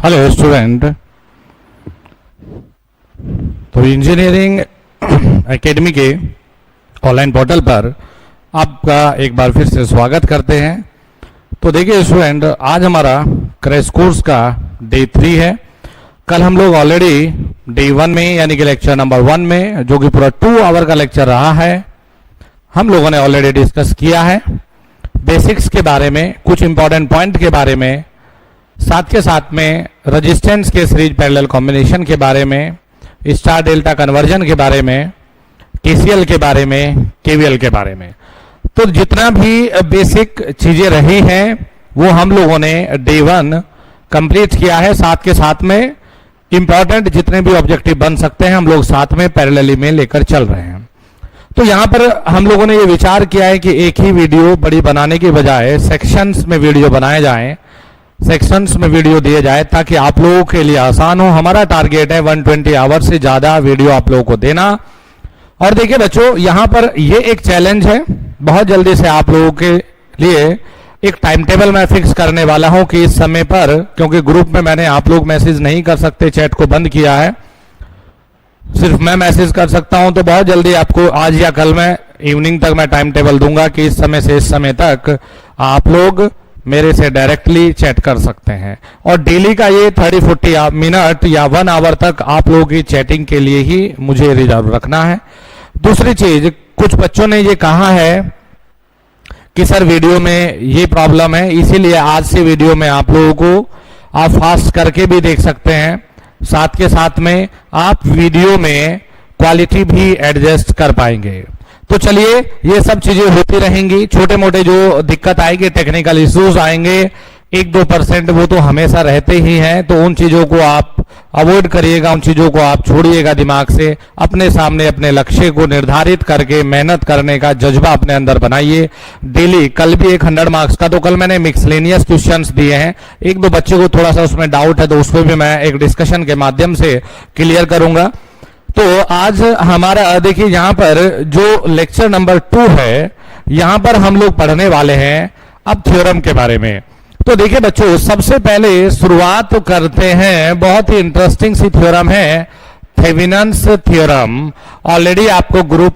Hello student. तो engineering academy के online portal पर आपका एक बार फिर से स्वागत करते हैं। तो देखिए स्टूडेंट, आज हमारा क्रैश कोर्स का डे 3 है। कल हम लोग ऑलरेडी डे 1 में यानी कि लेक्चर नंबर 1 में, जो कि पूरा 2 आवर का लेक्चर रहा है, हम लोगों ने ऑलरेडी डिस्कस किया है बेसिक्स के बारे में, कुछ इंपॉर्टेंट पॉइंट के बारे में, साथ के साथ में रेजिस्टेंस के सीरीज पैरेलल कॉम्बिनेशन के बारे में, स्टार डेल्टा कन्वर्जन के बारे में, केसीएल के बारे में, केवीएल के बारे में। तो जितना भी बेसिक चीजें रही हैं वो हम लोगों ने डे 1 कंप्लीट किया है। साथ के साथ में इंपॉर्टेंट जितने भी ऑब्जेक्टिव बन सकते हैं हम लोग साथ में पैरेलली में लेकर चल रहे हैं। तो यहाँ पर हम लोगों ने ये विचार किया है कि एक ही वीडियो बड़ी बनाने की बजाय सेक्शंस में वीडियो बनाए जाएं, सेक्शंस में वीडियो दिए जाए, ताकि आप लोगों के लिए आसान हो। हमारा टारगेट है 120 आवर से ज्यादा वीडियो आप लोगों को देना। और देखिए बच्चों, यहाँ पर ये एक चैलेंज है, बहुत जल्दी से आप लोगों के लिए एक टाइम टेबल मैं फिक्स करने वाला हूं कि इस समय पर, क्योंकि ग्रुप में मैंने आप लोग मैसेज नहीं कर सकते, चैट को बंद किया है, सिर्फ मैं मैसेज कर सकता हूं। तो बहुत जल्दी आपको आज या कल में इवनिंग तक मैं टाइम टेबल दूंगा कि इस समय से इस समय तक आप लोग मेरे से डायरेक्टली चैट कर सकते हैं। और डेली का ये 30-40 मिनट या 1 आवर तक आप लोगों की चैटिंग के लिए ही मुझे रिजर्व रखना है। दूसरी चीज, कुछ बच्चों ने ये कहा है कि सर वीडियो में ये प्रॉब्लम है, इसीलिए आज से वीडियो में आप लोगों को आप फास्ट करके भी देख सकते हैं, साथ के साथ में आप वीडियो में क्वालिटी भी एडजस्ट कर पाएंगे। तो चलिए, ये सब चीजें होती रहेंगी। छोटे मोटे जो दिक्कत आएगी, टेक्निकल इश्यूज आएंगे 1-2%, वो तो हमेशा रहते ही हैं। तो उन चीजों को आप अवॉइड करिएगा, उन चीजों को आप छोड़िएगा दिमाग से। अपने सामने अपने लक्ष्य को निर्धारित करके मेहनत करने का जज्बा अपने अंदर बनाइए डेली। कल भी एक 100 मार्क्स का, तो कल मैंने मिक्सलेनियस क्वेश्चंस दिए हैं, 1-2 बच्चे को थोड़ा सा उसमें डाउट है, तो उसको भी मैं एक डिस्कशन के माध्यम से क्लियर करूंगा। तो आज हमारा देखिए, यहां पर जो लेक्चर नंबर 2 है, यहां पर हम लोग पढ़ने वाले हैं अब थ्योरम के बारे में। तो देखिए बच्चों, सबसे पहले शुरुआत तो हैं, बहुत ही इंटरेस्टिंग सी थ्योरम है थेवेनिन्स थ्योरम। ऑलरेडी आपको ग्रुप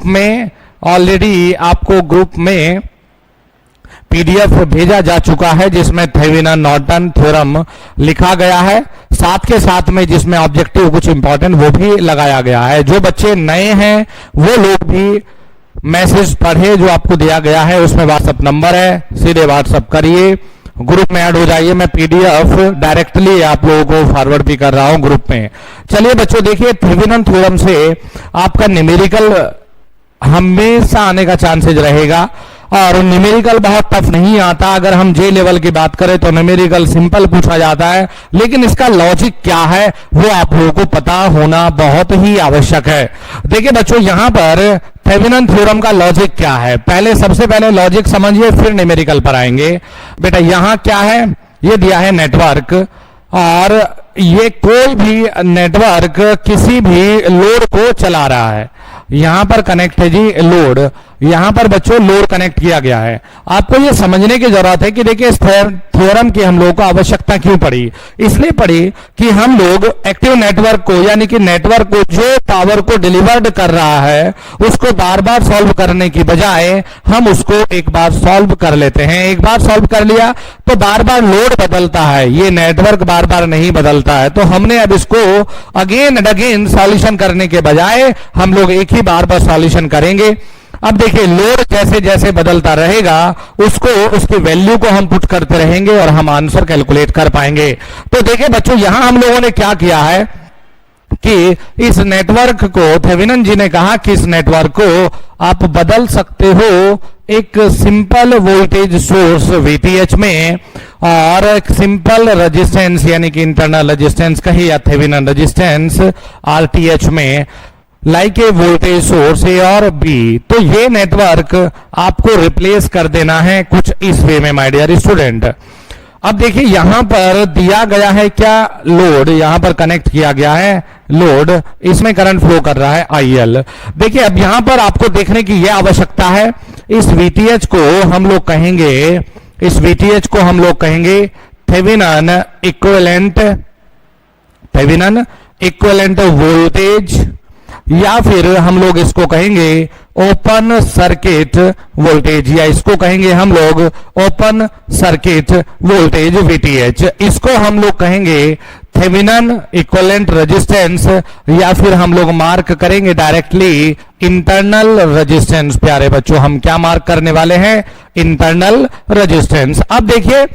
में पीडीएफ भेजा जा चुका है, जिसमें थेवेनिन नॉर्टन थ्योरम लिखा गया है, साथ के साथ में जिसमें ऑब्जेक्टिव कुछ इंपॉर्टेंट वो भी लगाया गया है। जो बच्चे नए हैं वो लोग भी मैसेज पढ़े जो आपको दिया गया है, उसमें व्हाट्सएप नंबर है, सीधे व्हाट्सएप करिए, ग्रुप में ऐड हो जाइए। मैं पीडीएफ डायरेक्टली आप लोगों को फॉरवर्ड भी कर रहा हूं ग्रुप में। चलिए बच्चों, देखिए थेवेनिन थ्योरम से आपका न्यूमेरिकल हमेशा आने का चांसेस रहेगा, और न्यूमेरिकल बहुत टफ नहीं आता। अगर हम जे लेवल की बात करें तो न्यूमेरिकल सिंपल पूछा जाता है, लेकिन इसका लॉजिक क्या है वो आप लोगों को पता होना बहुत ही आवश्यक है। देखिए बच्चों, यहां पर थेवेनिन थ्योरम का लॉजिक क्या है, सबसे पहले लॉजिक समझिए, फिर न्यूमेरिकल पर आएंगे। बेटा यहां क्या है, ये दिया है नेटवर्क, और ये कोई भी नेटवर्क किसी भी लोड को चला रहा है। यहां पर कनेक्ट है जी लोड, यहां पर बच्चों लोड कनेक्ट किया गया है। आपको ये समझने की जरूरत है कि देखिए इस थ्योरम की हम लोगों को आवश्यकता क्यों पड़ी। इसलिए पड़ी कि हम लोग एक्टिव नेटवर्क को, यानी कि नेटवर्क को जो पावर को डिलीवर्ड कर रहा है उसको बार बार सॉल्व करने की बजाय हम उसको एक बार सॉल्व कर लेते हैं। एक बार सॉल्व कर लिया तो बार बार लोड बदलता है, ये नेटवर्क बार बार नहीं बदलता है। तो हमने अब इसको अगेन एंड अगेन सॉल्यूशन करने के बजाय हम लोग एक ही बार सॉल्यूशन करेंगे। अब देखिए, लोड जैसे जैसे बदलता रहेगा उसकी वैल्यू को हम पुट करते रहेंगे और हम आंसर कैलकुलेट कर पाएंगे। तो देखिए बच्चों, यहां हम लोगों ने क्या किया है कि इस नेटवर्क को, थेवेनिन जी ने कहा कि इस नेटवर्क को आप बदल सकते हो एक सिंपल वोल्टेज सोर्स VTH में, और एक सिंपल रेजिस्टेंस यानी कि इंटरनल रेजिस्टेंस कही या थेवेनिन रेजिस्टेंस RTH में, like a voltage source A और B। तो ये नेटवर्क आपको रिप्लेस कर देना है कुछ इस वे में माय डियर स्टूडेंट। अब देखिए यहां पर दिया गया है क्या, लोड यहां पर कनेक्ट किया गया है, लोड, इसमें करंट फ्लो कर रहा है IL। देखिए अब यहां पर आपको देखने की यह आवश्यकता है, इस VTH को हम लोग कहेंगे Thevenin equivalent Thevenin equivalent voltage, या फिर हम लोग इसको कहेंगे ओपन सर्किट वोल्टेज, या इसको कहेंगे हम लोग ओपन सर्किट वोल्टेज वीटीएच। इसको हम लोग कहेंगे थेवेनिन इक्विवेलेंट रेजिस्टेंस, या फिर हम लोग मार्क करेंगे डायरेक्टली इंटरनल रेजिस्टेंस। प्यारे बच्चों, हम क्या मार्क करने वाले हैं? Internal resistance. अब देखिए,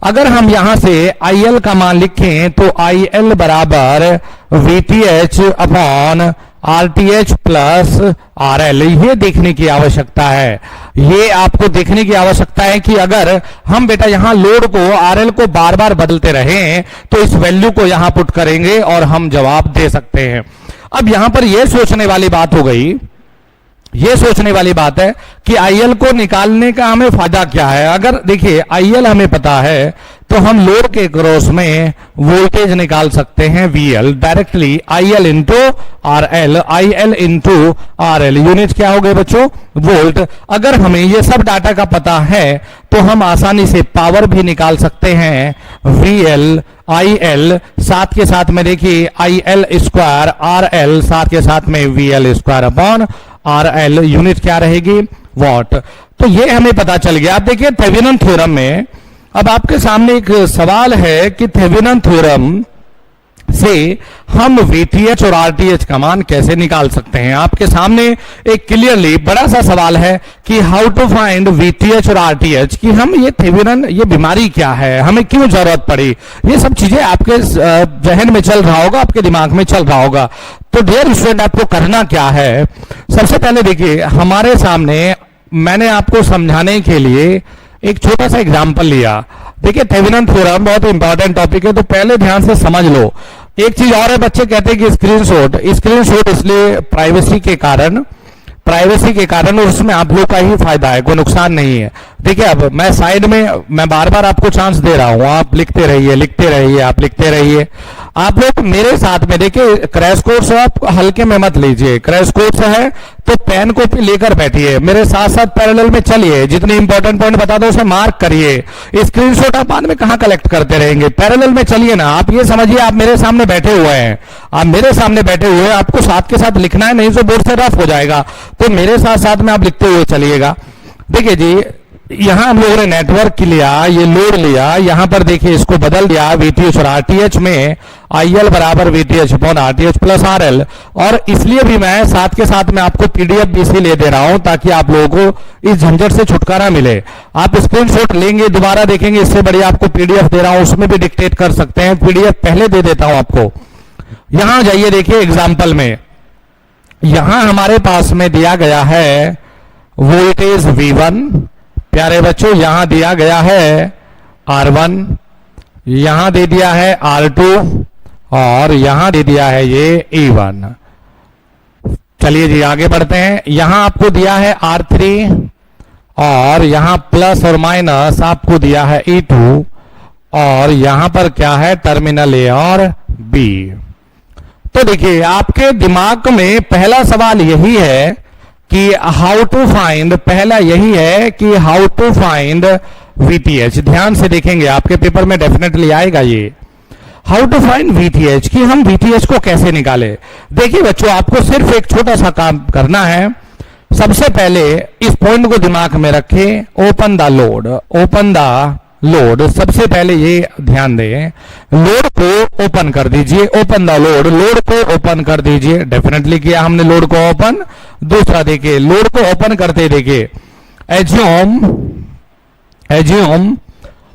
अगर हम यहां से IL का मान लिखें तो IL बराबर VTH upon RTH plus RL, ये देखने की आवश्यकता है। ये आपको देखने की आवश्यकता है कि अगर हम बेटा यहां लोड को RL को बार बार बदलते रहें तो इस वैल्यू को यहां पुट करेंगे और हम जवाब दे सकते हैं। अब यहां पर यह सोचने वाली बात हो गई, ये सोचने वाली बात है कि IL को निकालने का हमें फायदा क्या है। अगर देखिए IL हमें पता है तो हम लोड के क्रॉस में वोल्टेज निकाल सकते हैं VL directly, IL into RL, IL into RL, unit क्या हो गए बच्चों? वोल्ट। अगर हमें ये सब डाटा का पता है तो हम आसानी से पावर भी निकाल सकते हैं VL IL, साथ के साथ में देखिए IL स्क्वायर RL, साथ के साथ में VL square upon RL, unit क्या रहेगी? वॉट। तो ये हमें पता चल गया। आप देखिए थेवेनिन थ्योरम में अब आपके सामने एक सवाल है कि थेवेनिन थ्योरम से हम VTH और RTH का मान कैसे निकाल सकते हैं। आपके सामने एक क्लियरली बड़ा सा सवाल है कि हाउ टू फाइंड VTH और RTH, कि हम ये थेवेनिन, ये बीमारी क्या है, हमें क्यों जरूरत पड़ी, ये सब चीजें आपके जहन में चल रहा होगा, आपके दिमाग में चल रहा होगा। तो डियर स्टूडेंट, आपको करना क्या है? सबसे पहले देखिए, हमारे सामने मैंने आपको समझाने के लिए एक छोटा सा एग्जाम्पल लिया। देखिए थेवेनिन थ्योरम बहुत इंपॉर्टेंट टॉपिक है, तो पहले ध्यान से समझ लो। एक चीज और है, बच्चे कहते हैं कि स्क्रीनशॉट इसलिए प्राइवेसी के कारण और उसमें आप लोग का ही फायदा है, कोई नुकसान नहीं है। देखिए अब मैं साइड में मैं बार बार आपको चांस दे रहा हूं, आप लिखते रहिए, आप लिखते रहिए। आप लोग मेरे साथ में देखिए, क्रैश कोर्स आप हल्के में मत लीजिए, क्रैश कोर्स है तो पेन कॉपी लेकर बैठिए, मेरे साथ साथ पैरेलल में चलिए, जितने इंपॉर्टेंट पॉइंट बता दो उसे मार्क करिए। स्क्रीनशॉट आप बाद में कहां कलेक्ट करते रहेंगे, पैरेलल में चलिए ना। आप ये समझिए आप मेरे सामने बैठे हुए हैं, आपको साथ के साथ लिखना है, नहीं तो बोर्ड से रफ हो जाएगा। तो मेरे साथ साथ में आप लिखते हुए चलिएगा। देखिए जी, यहां हम लोगों ने नेटवर्क लिया, ये लोड लिया, यहां पर देखिए इसको बदल दिया VTH और RTH में, IL बराबर VTH upon RTH plus RL। और इसलिए भी मैं साथ के साथ में आपको PDF भी इसलिए दे रहा हूं ताकि आप लोगों को इस झंझट से छुटकारा मिले। आप स्क्रीनशॉट लेंगे, दोबारा देखेंगे, इससे बढ़िया आपको PDF दे रहा हूं, उसमें भी डिक्टेट कर सकते हैं। PDF पहले दे देता हूं आपको। यहां जाइए, देखिए एग्जाम्पल में यहां हमारे पास में दिया गया है वोल्टेज V1, प्यारे बच्चों यहां दिया गया है R1, यहां दे दिया है R2 और यहां दे दिया है ये E1। चलिए जी आगे बढ़ते हैं। यहां आपको दिया है R3 और यहां प्लस और माइनस आपको दिया है E2, और यहां पर क्या है? टर्मिनल A और B। तो देखिए आपके दिमाग में पहला सवाल यही है कि हाउ टू फाइंड, पहला यही है कि हाउ टू फाइंड VTH। ध्यान से देखेंगे, आपके पेपर में डेफिनेटली आएगा ये हाउ टू फाइंड VTH, कि हम VTH को कैसे निकाले। देखिए बच्चों, आपको सिर्फ एक छोटा सा काम करना है। सबसे पहले इस पॉइंट को दिमाग में रखें, ओपन द लोड। सबसे पहले ये ध्यान दें, लोड को ओपन कर दीजिए, ओपन द लोड को ओपन कर दीजिए। डेफिनेटली किया हमने लोड को ओपन। दूसरा देखिए, लोड को ओपन करते देखिए, assume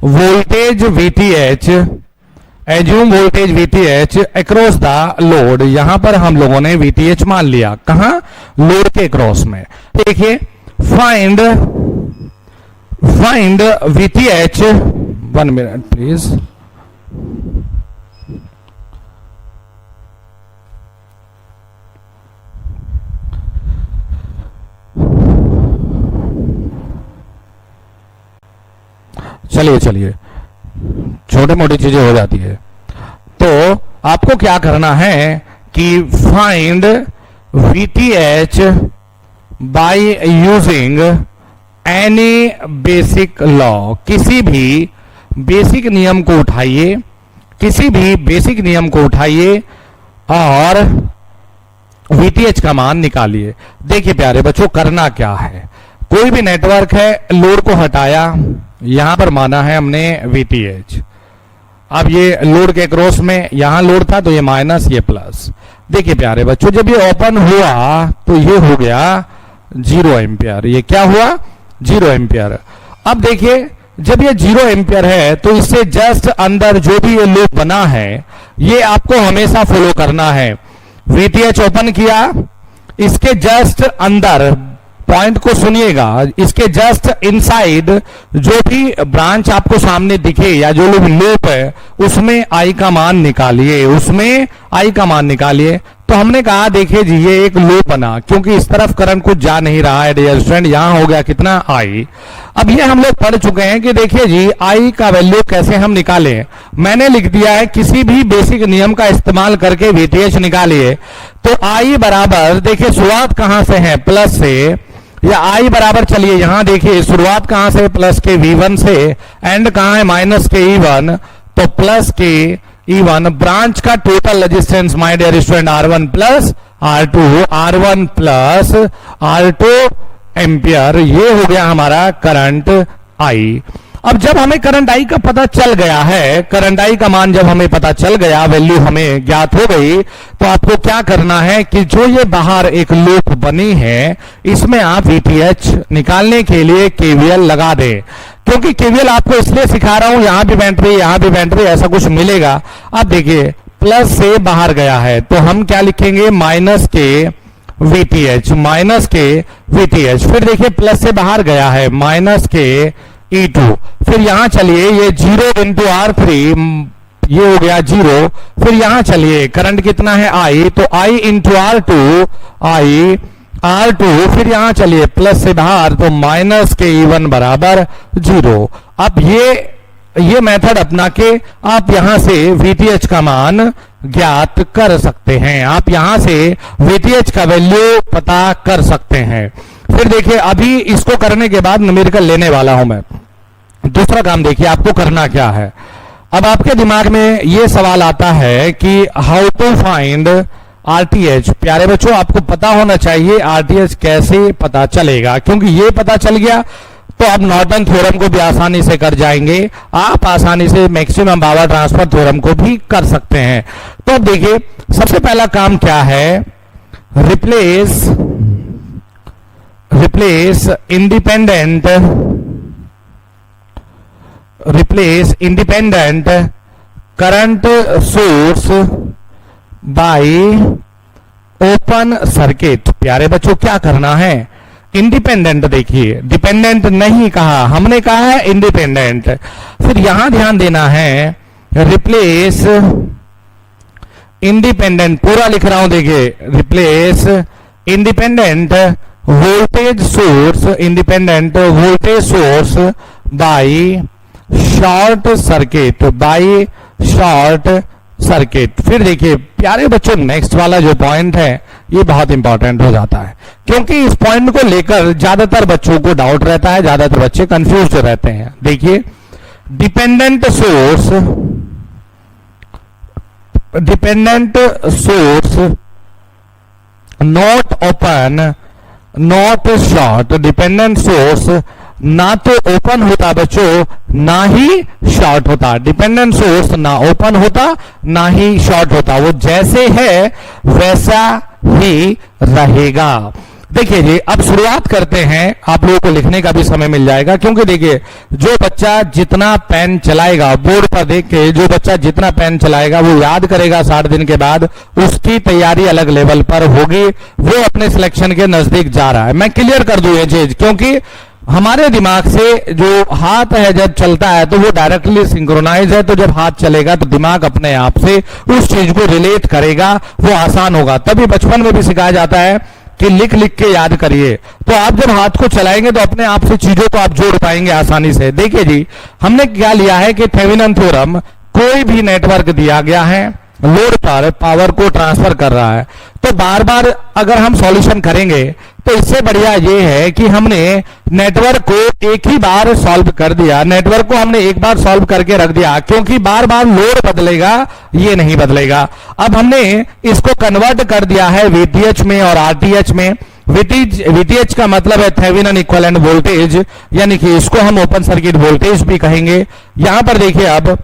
voltage VTH across the load. यहां पर हम लोगों ने VTH मान लिया, कहां? लोड के क्रॉस में। देखिए फाइंड VTH, 1 मिनट प्लीज। चलिए छोटे मोटी चीजें हो जाती है। तो आपको क्या करना है कि find VTH by using any basic law. किसी भी बेसिक नियम को उठाइए, किसी भी बेसिक नियम को उठाइए और VTH का मान निकालिए। देखिए प्यारे बच्चों, करना क्या है, कोई भी नेटवर्क है, लोड को हटाया, यहां पर माना है हमने VTH। अब ये लोड के क्रॉस में यहां लोड था तो ये माइनस, ये प्लस। देखिए प्यारे बच्चों, जब ये ओपन हुआ तो ये हो गया 0 एम्पियर। ये क्या हुआ? 0 एम्पियर। अब देखिए, जब ये 0 एम्पियर है तो इससे जस्ट अंदर जो भी ये लूप बना है ये आपको हमेशा फॉलो करना है। VTH ओपन किया, इसके जस्ट अंदर, पॉइंट को सुनिएगा, इसके जस्ट इनसाइड जो भी ब्रांच आपको सामने दिखे या जो लूप है उसमें I का मान निकालिए, उसमें I का मान निकालिए। तो हमने कहा देखिए जी, ये एक लूप बना, क्योंकि इस तरफ करंट कुछ जा नहीं रहा है डियर स्टूडेंट, यहां हो गया कितना I। अब ये हम लोग पढ़ चुके हैं कि देखिए जी I का वैल्यू कैसे हम निकालें। मैंने लिख दिया है किसी भी बेसिक नियम का इस्तेमाल करके VTH निकालिए। तो I बराबर, देखिए शुरुआत कहां से है? प्लस से, या I बराबर, चलिए यहां देखिए शुरुआत कहां से? प्लस के V1 से, एंड कहां है? माइनस के E1, तो प्लस के E1। ब्रांच का total resistance my dear student R1 plus R2, R1 plus R2 ampere. ये हो गया हमारा करंट I। अब जब हमें करंट I का पता चल गया है, करंट I का मान जब हमें पता चल गया, वैल्यू हमें ज्ञात हो गई, तो आपको क्या करना है कि जो ये बाहर एक लूप बनी है इसमें आप VTH निकालने के लिए KVL लगा दें। क्योंकि KVL आपको इसलिए सिखा रहा हूं, यहां भी बैटरी, यहां भी बैटरी, ऐसा कुछ मिलेगा। अब देखिए प्लस से बाहर गया है तो हम क्या लिखेंगे? माइनस के VTH, माइनस के VTH। फिर देखिए प्लस से बाहर गया है, माइनस के E2। फिर यहां चलिए, ये 0 इंटू R3, ये हो गया 0। फिर यहां चलिए, करंट कितना है? I, तो I into R2, I R2। फिर यहां चलिए प्लस से बाहर, तो माइनस के E1 बराबर 0। अब ये मेथड अपना के आप यहां से VTH का मान ज्ञात कर सकते हैं, आप यहां से VTH का वैल्यू पता कर सकते हैं। फिर देखिए, अभी इसको करने के बाद न्यूमेरिकल लेने वाला हूं मैं। दूसरा काम देखिए आपको करना क्या है। अब आपके दिमाग में ये सवाल आता है कि हाउ टू फाइंड RTH। प्यारे बच्चों, आपको पता होना चाहिए RTH कैसे पता चलेगा, क्योंकि ये पता चल गया तो अब नॉर्टन थ्योरम को भी आसानी से कर जाएंगे, आप आसानी से मैक्सिमम पावर ट्रांसफर थ्योरम को भी कर सकते हैं। तो अब देखिए, सबसे पहला काम क्या है? Replace independent current source by open circuit. प्यारे बच्चों, क्या करना है? इंडिपेंडेंट, देखिए डिपेंडेंट नहीं कहा, हमने कहा है इंडिपेंडेंट। फिर यहां ध्यान देना है, रिप्लेस इंडिपेंडेंट, पूरा लिख रहा हूं, देखिए replace independent voltage source by short circuit. फिर देखिए प्यारे बच्चों, नेक्स्ट वाला जो पॉइंट है ये बहुत इंपॉर्टेंट हो जाता है, क्योंकि इस पॉइंट को लेकर ज्यादातर बच्चों को डाउट रहता है, ज्यादातर बच्चे कंफ्यूज रहते हैं। देखिए, dependent source not open not short. Dependent source ना तो ओपन होता बच्चों, ना ही शॉर्ट होता। डिपेंडेंट सोर्स ना ओपन होता ना ही शॉर्ट होता, वो जैसे है वैसा ही रहेगा। देखिए जी, अब शुरुआत करते हैं, आप लोगों को लिखने का भी समय मिल जाएगा, क्योंकि देखिए जो बच्चा जितना पेन चलाएगा, बोर्ड पर देख के जो बच्चा जितना पेन चलाएगा वो याद करेगा 60 दिन के बाद, उसकी तैयारी अलग लेवल पर होगी, वो अपने सिलेक्शन के नजदीक जा रहा है। मैं क्लियर कर दूं ये चीज, क्योंकि हमारे दिमाग से जो हाथ है जब चलता है तो वो डायरेक्टली सिंक्रोनाइज है, तो जब हाथ चलेगा तो दिमाग अपने आप से उस चीज को रिलेट करेगा, वो आसान होगा। तभी बचपन में भी सिखाया जाता है कि लिख लिख के याद करिए, तो आप जब हाथ को चलाएंगे तो अपने आप से चीजों को आप जोड़ पाएंगे आसानी से। देखिए जी, हमने क्या लिया है कि थेवेनिन थ्योरम, कोई भी नेटवर्क दिया गया है, लोड पर पावर को ट्रांसफर कर रहा है। तो बार बार अगर हम सॉल्यूशन करेंगे तो इससे बढ़िया ये है कि हमने नेटवर्क को एक ही बार सॉल्व कर दिया, नेटवर्क को हमने एक बार सॉल्व करके रख दिया, क्योंकि बार बार लोड बदलेगा ये नहीं बदलेगा। अब हमने इसको कन्वर्ट कर दिया है वीटीएच में और आरटीएच में। वीटीएच का मतलब है थेवेनिन इक्विवेलेंट वोल्टेज, यानी कि इसको हम ओपन सर्किट वोल्टेज भी कहेंगे। यहां पर देखिए अब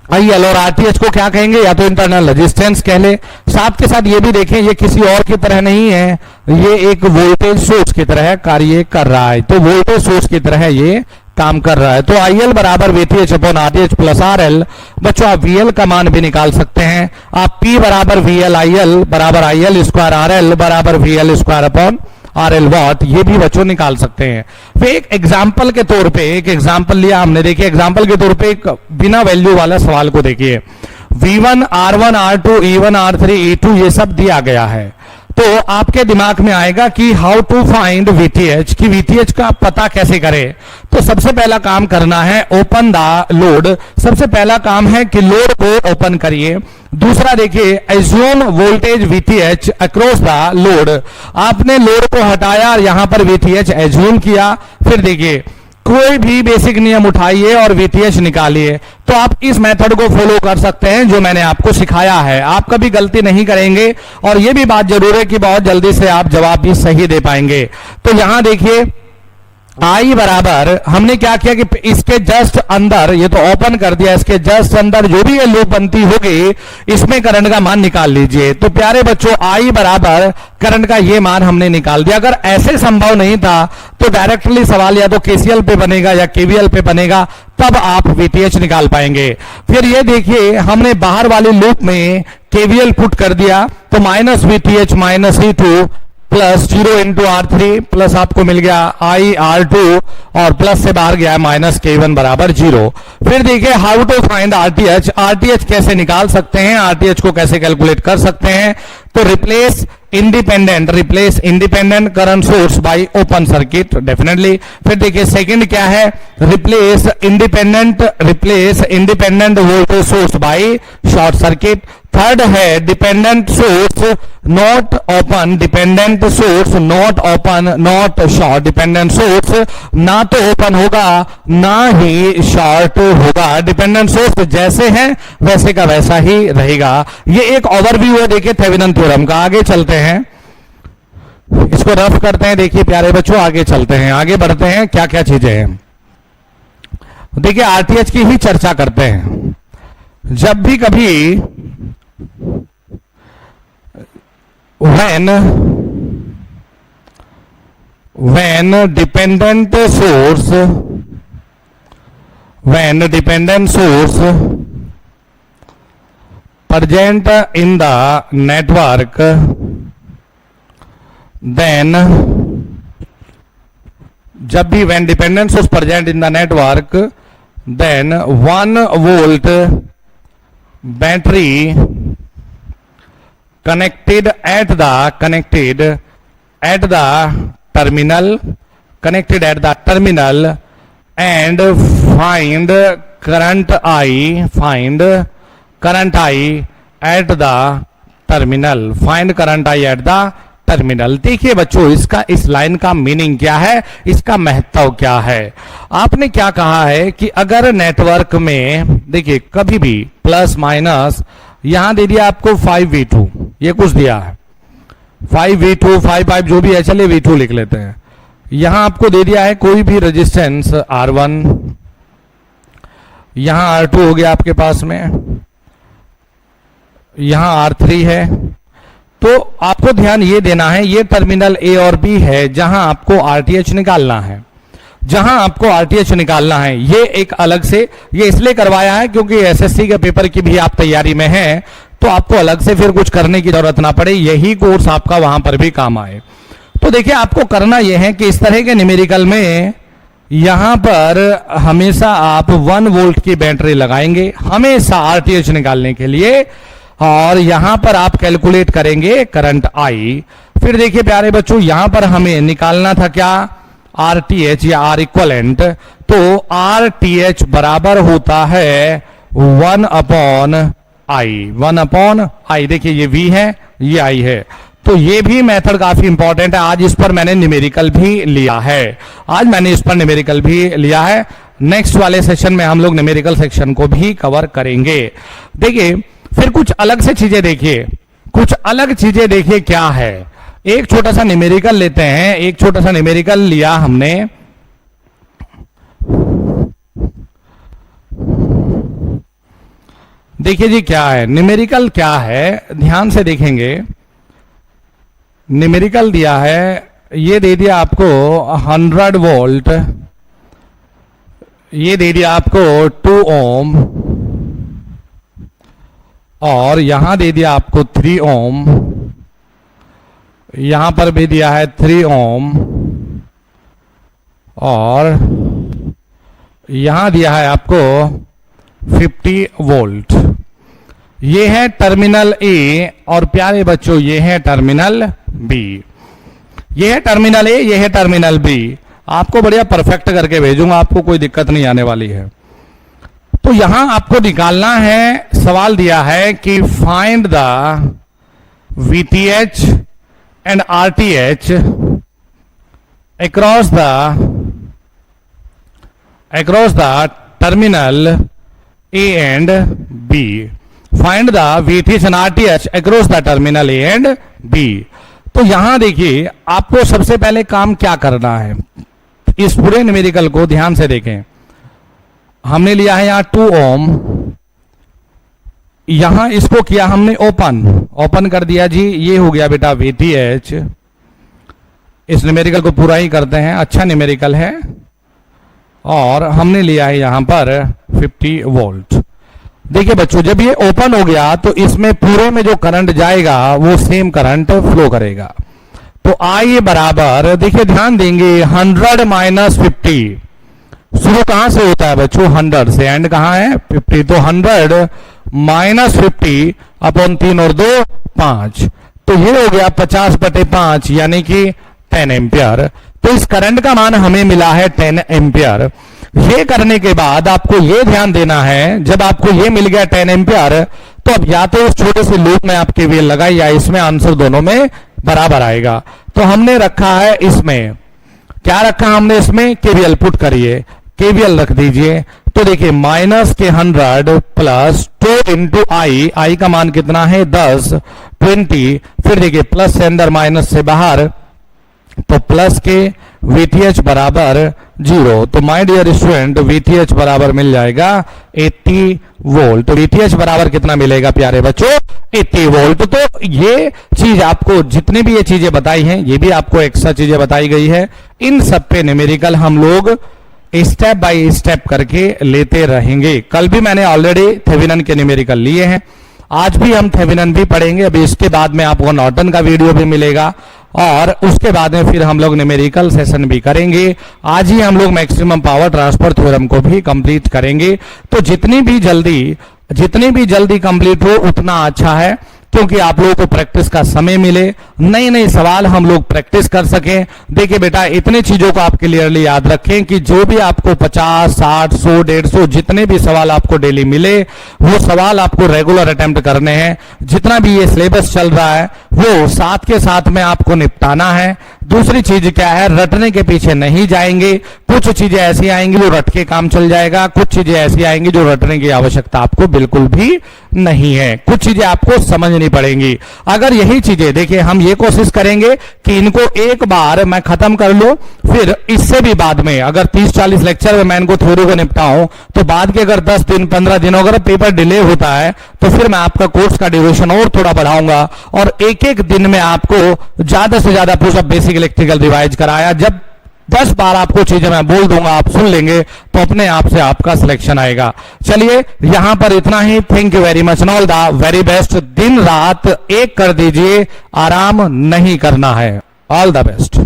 आईएल और आरटीएच को क्या कहेंगे, या तो इंटरनल रेजिस्टेंस कह ले। साथ के साथ ये भी देखें ये किसी और की तरह नहीं है, ये एक वोल्टेज सोर्स की तरह कार्य कर रहा है। तो वोल्टेज सोर्स की तरह ये काम कर रहा है। तो आईएल बराबर VTH upon RTH plus RL. बच्चों आप वीएल का मान भी निकाल सकते हैं। आप पी बराबर वीएल आईएल बराबर आईएल स्क्वायर आरएल बराबर VL square upon RL watt, ये भी बच्चों निकाल सकते हैं। फिर एक एग्जाम्पल के तौर पे एक एग्जाम्पल लिया हमने। देखिए एग्जाम्पल के तौर पे एक बिना वैल्यू वाला सवाल को देखिए। V1 R1 R2 E1 R3 E2 ये सब दिया गया है। तो आपके दिमाग में आएगा कि हाउ टू फाइंड वीटीएच, कि वीटीएच का पता कैसे करें। तो सबसे पहला काम करना है ओपन द लोड। सबसे पहला काम है कि लोड को ओपन करिए। दूसरा देखिए assume voltage VTH across the load. आपने लोड को हटाया और यहां पर वीटीएच एज्यूम किया। फिर देखिए कोई भी बेसिक नियम उठाइए और वीटीएच निकालिए। तो आप इस मेथड को फॉलो कर सकते हैं जो मैंने आपको सिखाया है। आप कभी गलती नहीं करेंगे और यह भी बात जरूर है कि बहुत जल्दी से आप जवाब भी सही दे पाएंगे। तो यहां देखिए आई बराबर हमने क्या किया कि इसके जस्ट अंदर, ये तो ओपन कर दिया, इसके जस्ट अंदर जो भी ये लूप बनती होगी इसमें करंट का मान निकाल लीजिए। तो प्यारे बच्चों आई बराबर करंट का ये मान हमने निकाल दिया। अगर ऐसे संभव नहीं था तो डायरेक्टली सवाल या तो केसीएल पे बनेगा या केवीएल पे बनेगा, तब आप वीटीएच निकाल पाएंगे। फिर ये देखिए हमने बाहर वाली लूप में केवीएल पुट कर दिया, तो minus VTH minus E2 plus 0 into R3 plus आपको मिल गया आई R2 और प्लस से बाहर गया माइनस K1 बराबर 0। फिर देखिए how to find RTH. RTH कैसे निकाल सकते हैं, आरटीएच को कैसे कैलकुलेट कर सकते हैं। तो replace independent current source by open circuit, definitely. फिर देखिए सेकंड क्या है, replace independent voltage source by short circuit. Third है dependent source not open, dependent source not open not short. Dependent source ना तो ओपन होगा ना ही शॉर्ट होगा, डिपेंडेंट सोर्स जैसे है वैसे का वैसा ही रहेगा। ये एक ओवरव्यू है देखिए थेवेनिन थ्योरम का। आगे चलते हैं, इसको रफ करते हैं। देखिए प्यारे बच्चों आगे चलते हैं, आगे बढ़ते हैं, क्या क्या चीजें हैं। देखिए आरटीएच की ही चर्चा करते हैं। जब भी कभी when dependent source present in the network, then जब भी when dependent source present in the network, then 1 volt battery connected at the terminal and find current I at the terminal। देखिए बच्चों इसका, इस लाइन का मीनिंग क्या है, इसका महत्व क्या है। आपने क्या कहा है कि अगर नेटवर्क में देखिए कभी भी प्लस माइनस, यहां दे दिया आपको 5V2, ये कुछ दिया है 5V2 5 जो भी है, चलिए V2 लिख लेते हैं। यहां आपको दे दिया है कोई भी रेजिस्टेंस R1, यहां R2 हो गया आपके पास में, यहां R3 है। तो आपको ध्यान ये देना है, ये टर्मिनल A और B है जहां आपको RTH निकालना है, ये एक अलग से, ये इसलिए करवाया है क्योंकि एसएससी के पेपर की भी आप तैयारी में हैं, तो आपको अलग से फिर कुछ करने की जरूरत ना पड़े, यही कोर्स आपका वहां पर भी काम आए। तो देखिए आपको करना यह है कि इस तरह के न्यूमेरिकल में यहां पर हमेशा आप 1 वोल्ट की बैटरी लगाएंगे हमेशा आरटीएच निकालने के लिए, और यहां पर आप कैलकुलेट करेंगे करंट आई। फिर देखिए प्यारे बच्चों यहां पर हमें निकालना था क्या, आरटीएच या आर इक्वलेंट। तो आरटीएच बराबर होता है 1 अपॉन आई, 1/i। देखिए ये v है, ये i है। तो ये भी मेथड काफी इंपॉर्टेंट है। आज इस पर मैंने न्यूमेरिकल भी लिया है, नेक्स्ट वाले सेशन में हम लोग न्यूमेरिकल सेक्शन को भी कवर करेंगे। देखिए फिर कुछ अलग से चीजें देखिए, क्या है। एक छोटा सा न्यूमेरिकल लेते हैं, एक छोटा सा न्यूमेरिकल लिया हमने। देखिए जी क्या है न्यूमेरिकल, क्या है ध्यान से देखेंगे। न्यूमेरिकल दिया है, ये दे दिया आपको 100 वोल्ट, ये दे दिया आपको 2 ओम, और यहां दे दिया आपको 3 ओम, यहां पर भी दिया है 3 ओम, और यहां दिया है आपको 50 वोल्ट। ये है टर्मिनल ए, और प्यारे बच्चों ये है टर्मिनल बी। ये है टर्मिनल ए, ये है टर्मिनल बी। आपको बढ़िया परफेक्ट करके भेजूंगा, आपको कोई दिक्कत नहीं आने वाली है। तो यहां आपको निकालना है, सवाल दिया है कि find the VTH and RTH across the terminal A and B. Find the VTH and RTH across the terminal A and B. तो यहां देखिए आपको सबसे पहले काम क्या करना है, इस पूरे न्यूमेरिकल को ध्यान से देखें। हमने लिया है यहां 2 ओम, यहां इसको किया हमने ओपन कर दिया जी। ये हो गया बेटा VTH। इस न्यूमेरिकल को पूरा ही करते हैं, अच्छा न्यूमेरिकल है। और हमने लिया है यहां पर 50 वोल्ट। देखिए बच्चों जब ये ओपन हो गया तो इसमें पूरे में जो करंट जाएगा वो सेम करंट फ्लो करेगा। तो I बराबर, देखिए ध्यान देंगे, 100 माइनस 50। शुरू कहां से होता है बच्चों, 100 से, एंड कहां है 50। तो 100 माइनस 50 अपॉन 3 और 2 5। तो ये हो गया 50/5 यानी कि 10 एम्पियर। तो इस करंट का मान हमें मिला है 10 एम्पियर। ये करने के बाद आपको ये ध्यान देना है, जब आपको ये मिल गया 10 एम्पियर, तो अब या तो इस छोटे से लूप में आप केवीएल लगाइए या इसमें आंसर दोनों में बराबर आएगा। तो हमने रखा है इसमें, क्या रखा हमने इसमें, केवीएल पुट करिए, केवीएल रख दीजिए। तो देखिए माइनस के 100 प्लस 2 इंटू आई का मान कितना है 10, 20। फिर देखिए प्लस से अंदर माइनस से बाहर, तो प्लस के VTH बराबर 0। तो माय डियर स्टूडेंट VTH बराबर मिल जाएगा 80 वोल्ट। तो VTH बराबर कितना मिलेगा प्यारे बच्चों, 80 वोल्ट। तो ये चीज आपको, जितने भी ये चीजें बताई हैं, ये भी आपको एक्स्ट्रा चीजें बताई गई है। इन सब पे न्यूमेरिकल हम लोग स्टेप बाय स्टेप करके लेते रहेंगे। कल भी मैंने ऑलरेडी थेवेनिन के न्यूमेरिकल लिए हैं, आज भी हम थेवेनिन भी पढ़ेंगे। अभी इसके बाद में आपको नॉर्टन का वीडियो भी मिलेगा, और उसके बाद में फिर हम लोग न्यूमेरिकल सेशन भी करेंगे। आज ही हम लोग मैक्सिमम पावर ट्रांसफर थ्योरम को भी कंप्लीट करेंगे। तो जितनी भी जल्दी कंप्लीट हो उतना अच्छा है, क्योंकि आप लोगों को प्रैक्टिस का समय मिले, नए नए सवाल हम लोग प्रैक्टिस कर सकें। देखिए बेटा इतने चीजों को आप क्लियरली याद रखें कि जो भी आपको 50, 60, 100, 150 जितने भी सवाल आपको डेली मिले, वो सवाल आपको रेगुलर अटेम्प्ट करने हैं। जितना भी ये सिलेबस चल रहा है वो साथ के साथ में आपको निपटाना है। दूसरी चीज क्या है, रटने के पीछे नहीं जाएंगे। कुछ चीजें ऐसी आएंगी जो रट के काम चल जाएगा, कुछ चीजें ऐसी आएंगी जो रटने की आवश्यकता आपको बिल्कुल भी नहीं है। कुछ चीजें आपको समझनी पड़ेंगी। अगर यही चीजें, देखिए हम ये कोशिश करेंगे कि इनको एक बार मैं खत्म कर लूं, फिर इससे भी बाद में अगर 30-40 लेक्चर में मैं इनको थ्योरी को निपटाऊं, तो बाद के अगर 10 दिन 15 दिन अगर पेपर डिले होता है तो फिर मैं आपका कोर्स का ड्यूरेशन और थोड़ा बढ़ाऊंगा, और एक एक दिन में आपको ज्यादा से ज्यादा पूरा बेसिक इलेक्ट्रिकल रिवाइज कराया। जब 10 बार आपको चीजें मैं बोल दूंगा, आप सुन लेंगे, तो अपने आप से आपका सिलेक्शन आएगा। चलिए यहां पर इतना ही। Thank you very much, all the very best. दिन रात एक कर दीजिए, आराम नहीं करना है। All the best.